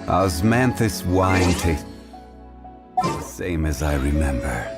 Osmanthus wine tastes the same as I remember.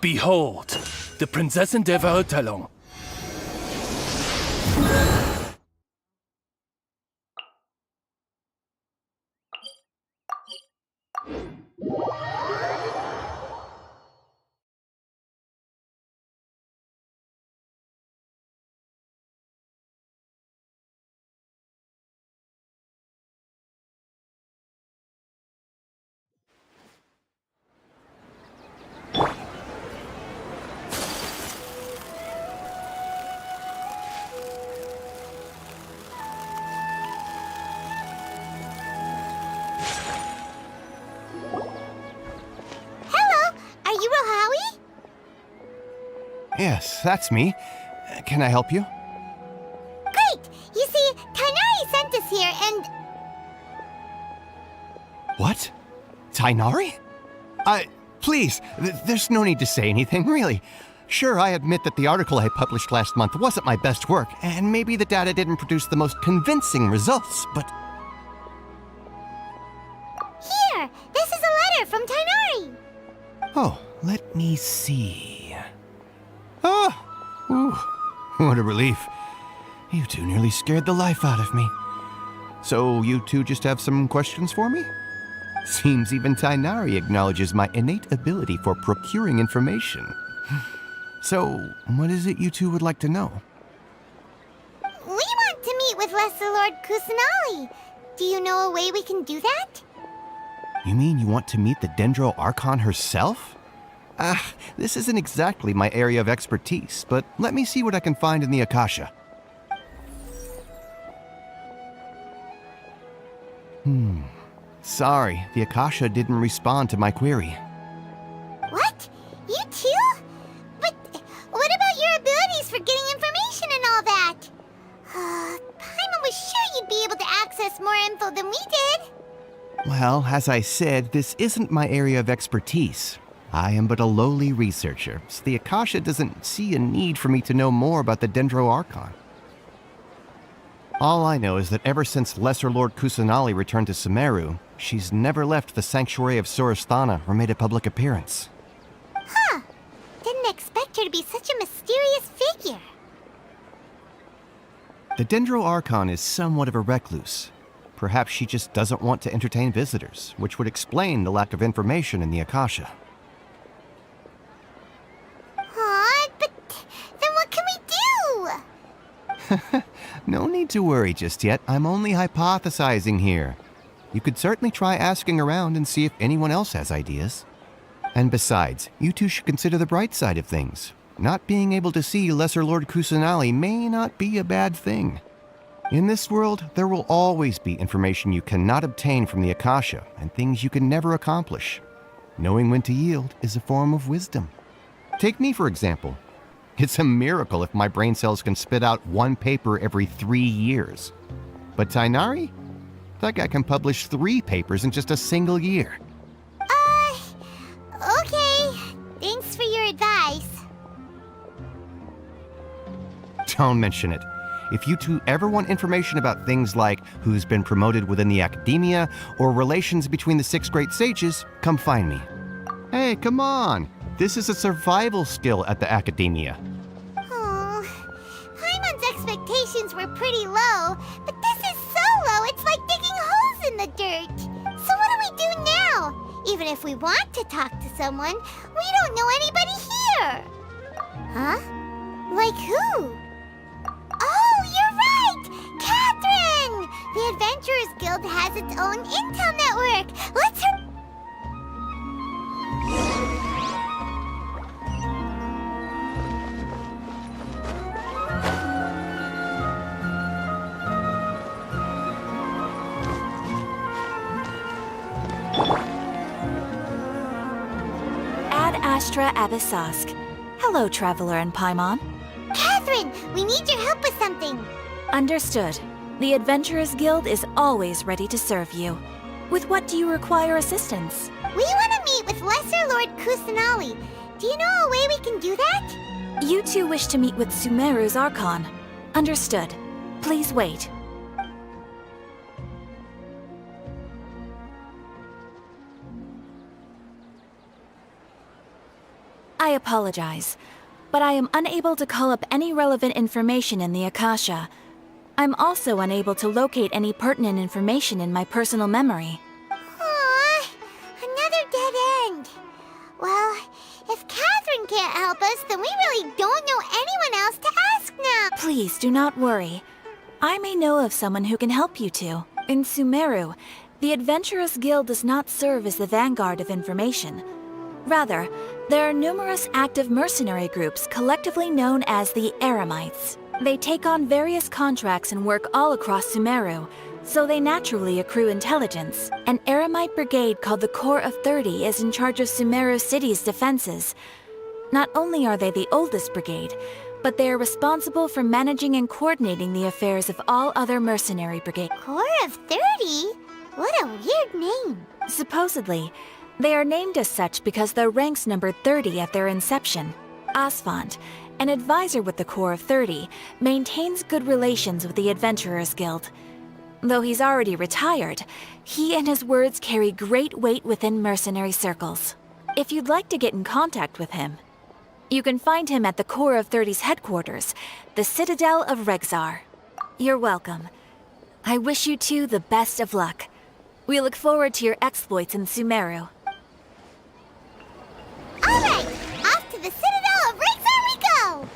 Behold, the Prinzessin der Verurteilung. Yes, that's me. Can I help you? Great! You see, Tainari sent us here and... What? Tainari? Please, there's no need to say anything, really. Sure, I admit that the article I published last month wasn't my best work, and maybe the data didn't produce the most convincing results, but... Here! This is a letter from Tainari! Oh, let me see... Ah! Ooh, what a relief. You two nearly scared the life out of me. So, you two just have some questions for me? Seems even Tainari acknowledges my innate ability for procuring information. So, what is it you two would like to know? We want to meet with Lesser Lord Kusanali. Do you know a way we can do that? You mean you want to meet the Dendro Archon herself? This isn't exactly my area of expertise, but let me see what I can find in the Akasha. Sorry, the Akasha didn't respond to my query. What? You too? But what about your abilities for getting information and all that? Paimon was sure you'd be able to access more info than we did. Well, as I said, this isn't my area of expertise. I am but a lowly researcher, so the Akasha doesn't see a need for me to know more about the Dendro Archon. All I know is that ever since Lesser Lord Kusanali returned to Sumeru, she's never left the Sanctuary of Sorasthana or made a public appearance. Huh. Didn't expect her to be such a mysterious figure. The Dendro Archon is somewhat of a recluse. Perhaps she just doesn't want to entertain visitors, which would explain the lack of information in the Akasha. But then what can we do? No need to worry just yet. I'm only hypothesizing here. You could certainly try asking around and see if anyone else has ideas. And besides, you two should consider the bright side of things. not being able to see Lesser Lord Kusanali may not be a bad thing. In this world, there will always be information you cannot obtain from the Akasha and things you can never accomplish. Knowing when to yield is a form of wisdom. Take me, for example. It's a miracle if my brain cells can spit out one paper every 3 years. But Tainari? That guy can publish 3 papers in just a single year. Okay. Thanks for your advice. Don't mention it. If you two ever want information about things like who's been promoted within the academia or relations between the 6 great sages, come find me. Hey, come on. This is a survival skill at the academia. Oh, Paimon's expectations were pretty low, but this is so low it's like digging holes in the dirt. So what do we do now? Even if we want to talk to someone, we don't know anybody here. Huh? Like who? Oh, you're right! Catherine! The Adventurers Guild has its own intel network. Let's Ad Astra Abyssosk. Hello, Traveler and Paimon. Catherine, we need your help with something. Understood. The Adventurers Guild is always ready to serve you. With what do you require assistance? We want to meet with Lesser Lord Kusanali. Do you know a way we can do that? You two wish to meet with Sumeru's Archon. Understood. Please wait. I apologize, but I am unable to call up any relevant information in the Akasha. I'm also unable to locate any pertinent information in my personal memory. Aww, another dead end. Well, if Catherine can't help us, then we really don't know anyone else to ask now. Please do not worry. I may know of someone who can help you two. In Sumeru, the Adventurers Guild does not serve as the vanguard of information. Rather, there are numerous active mercenary groups collectively known as the Eremites. They take on various contracts and work all across Sumeru, so they naturally accrue intelligence. An Eremite brigade called the Corps of 30 is in charge of Sumeru City's defenses. Not only are they the oldest brigade, but they are responsible for managing and coordinating the affairs of all other mercenary brigades. Corps of 30? What a weird name. Supposedly, they are named as such because their ranks numbered 30 at their inception. Asfand, an advisor with the Corps of 30, maintains good relations with the Adventurers Guild. Though he's already retired, he and his words carry great weight within mercenary circles. If you'd like to get in contact with him, you can find him at the Corps of 30's headquarters, the Citadel of Regzar. You're welcome. I wish you two the best of luck. We look forward to your exploits in Sumeru. All right, off to the Citadel of Regzar we go!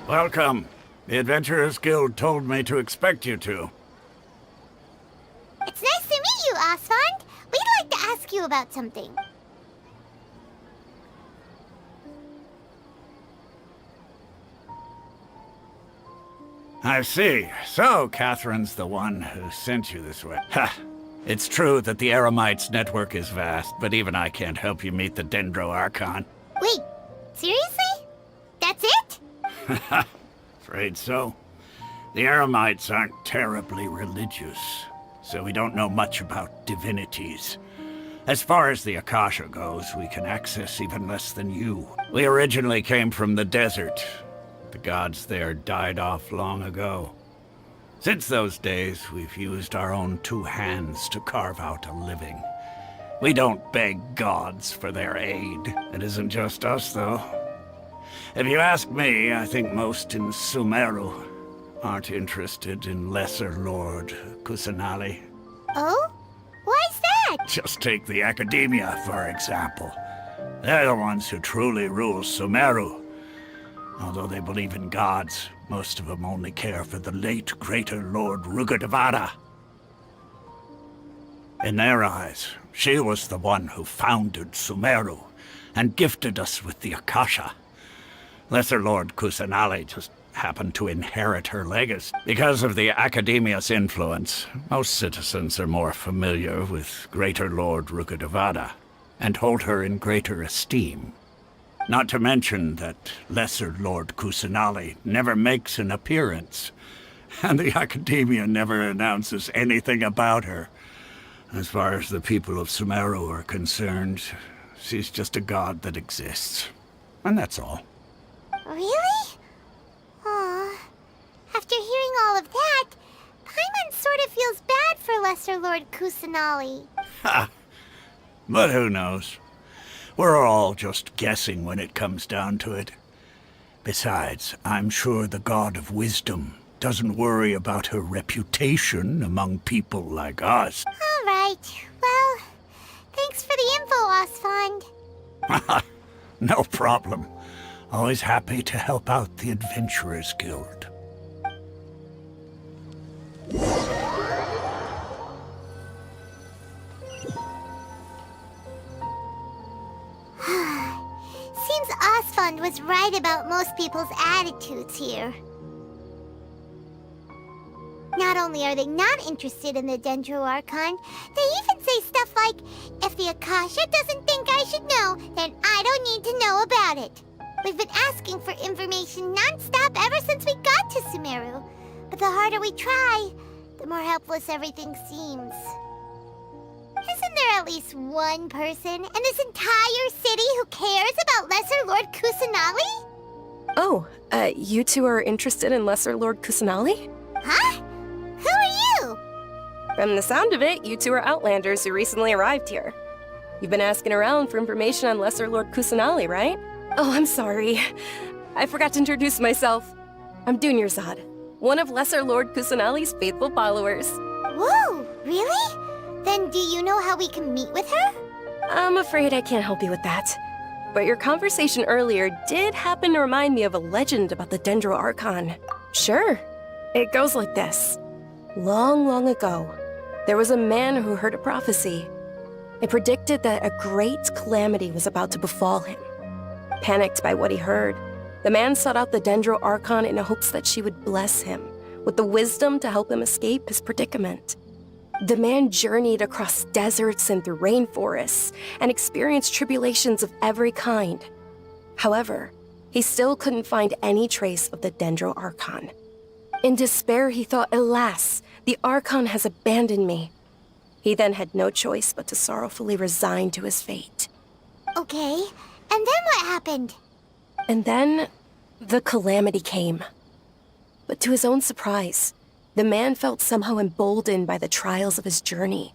Welcome. The Adventurers Guild told me to expect you two. It's nice to meet you, Asfand. We'd like to ask you about something. I see. So, Catherine's the one who sent you this way. Ha! It's true that the Eremites' network is vast, but even I can't help you meet the Dendro Archon. Wait, seriously? That's it? Afraid so. The Eremites aren't terribly religious, so we don't know much about divinities. As far as the Akasha goes, we can access even less than you. We originally came from the desert. The gods there died off long ago. Since those days, we've used our own 2 hands to carve out a living. We don't beg gods for their aid. It isn't just us, though. If you ask me, I think most in Sumeru aren't interested in Lesser Lord Kusanali. Oh? Why's that? Just take the Academia, for example. They're the ones who truly rule Sumeru. Although they believe in gods, most of them only care for the late Greater Lord Rugadavada. In their eyes, she was the one who founded Sumeru and gifted us with the Akasha. Lesser Lord Kusanali just happened to inherit her legacy. Because of the Academia's influence, most citizens are more familiar with Greater Lord Rugadavada and hold her in greater esteem. Not to mention that Lesser Lord Kusanali never makes an appearance, and the Academia never announces anything about her. As far as the people of Sumeru are concerned, she's just a god that exists. And that's all. Really? Aw. After hearing all of that, Paimon sort of feels bad for Lesser Lord Kusanali. Ha! But who knows? We're all just guessing when it comes down to it. Besides, I'm sure the God of Wisdom doesn't worry about her reputation among people like us. All right. Well, thanks for the info, Osfond. No problem. Always happy to help out the Adventurers Guild. Seems Osfond was right about most people's attitudes here. Not only are they not interested in the Dendro Archon, they even say stuff like, if the Akasha doesn't think I should know, then I don't need to know about it. We've been asking for information non-stop ever since we got to Sumeru. But the harder we try, the more helpless everything seems. Isn't there at least one person in this entire city who cares about Lesser Lord Kusanali? Oh, you two are interested in Lesser Lord Kusanali? Huh? Who are you? From the sound of it, you two are Outlanders who recently arrived here. You've been asking around for information on Lesser Lord Kusanali, right? Oh, I'm sorry. I forgot to introduce myself. I'm Dunyarzad, one of Lesser Lord Kusanali's faithful followers. Whoa, really? Then do you know how we can meet with her? I'm afraid I can't help you with that. But your conversation earlier did happen to remind me of a legend about the Dendro Archon. Sure. It goes like this. Long, long ago, there was a man who heard a prophecy. It predicted that a great calamity was about to befall him. Panicked by what he heard, the man sought out the Dendro Archon in hopes that she would bless him with the wisdom to help him escape his predicament. The man journeyed across deserts and through rainforests and experienced tribulations of every kind. However, he still couldn't find any trace of the Dendro Archon. In despair, he thought, alas, the Archon has abandoned me. He then had no choice but to sorrowfully resign to his fate. Okay, and then what happened? And then, the calamity came. But to his own surprise, the man felt somehow emboldened by the trials of his journey.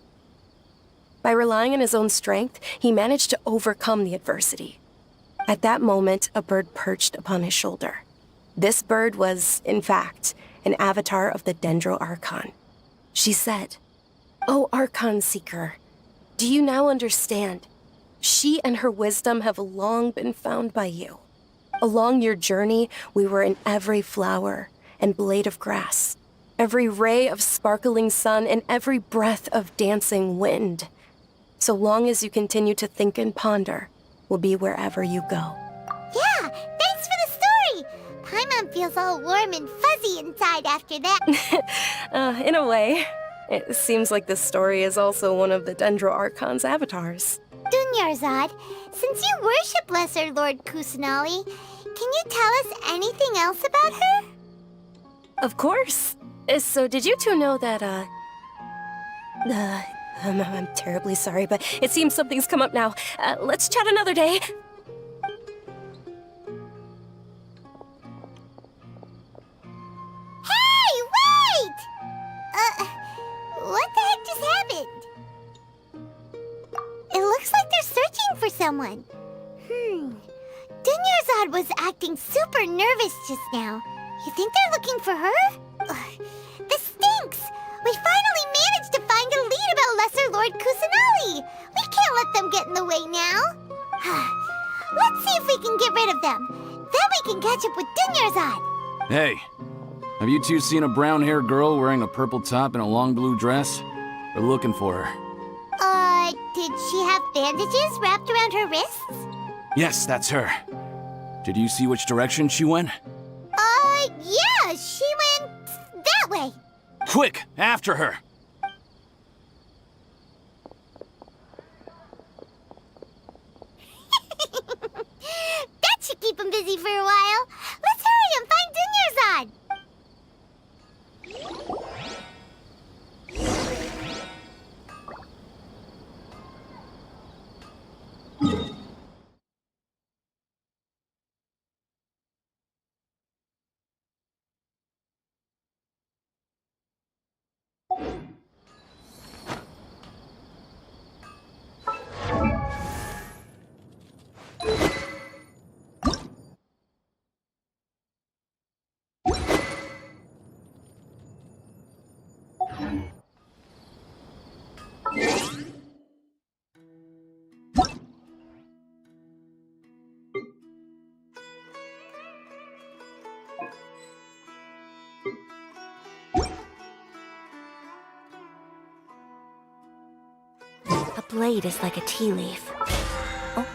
By relying on his own strength, he managed to overcome the adversity. At that moment, a bird perched upon his shoulder. This bird was, in fact, an avatar of the Dendro Archon. She said, "O Archon Seeker, do you now understand? She and her wisdom have long been found by you. Along your journey, we were in every flower and blade of grass, every ray of sparkling sun, and every breath of dancing wind. So long as you continue to think and ponder, we'll be wherever you go." Yeah, thanks for the story! Paimon feels all warm and fuzzy inside after that. In a way, it seems like this story is also one of the Dendro Archon's avatars. Dunyarzad, since you worship Lesser Lord Kusanali, can you tell us anything else about her? Of course. So did you two know that, I'm terribly sorry, but it seems something's come up now. Let's chat another day. Hey, wait! What the heck just happened? It looks like they're searching for someone. Dunyarzad was acting super nervous just now. You think they're looking for her? We finally managed to find a lead about Lesser Lord Kusanali! We can't let them get in the way now! Let's see if we can get rid of them. Then we can catch up with Dunyarzad! Hey, have you two seen a brown-haired girl wearing a purple top and a long blue dress? We're looking for her. Did she have bandages wrapped around her wrists? Yes, that's her. Did you see which direction she went? Yeah, she went that way. Quick, after her! That should keep him busy for a while. Let's hurry and find Dunyarzad! A blade is like a tea leaf. Oh.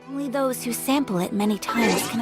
Only those who sample it many times can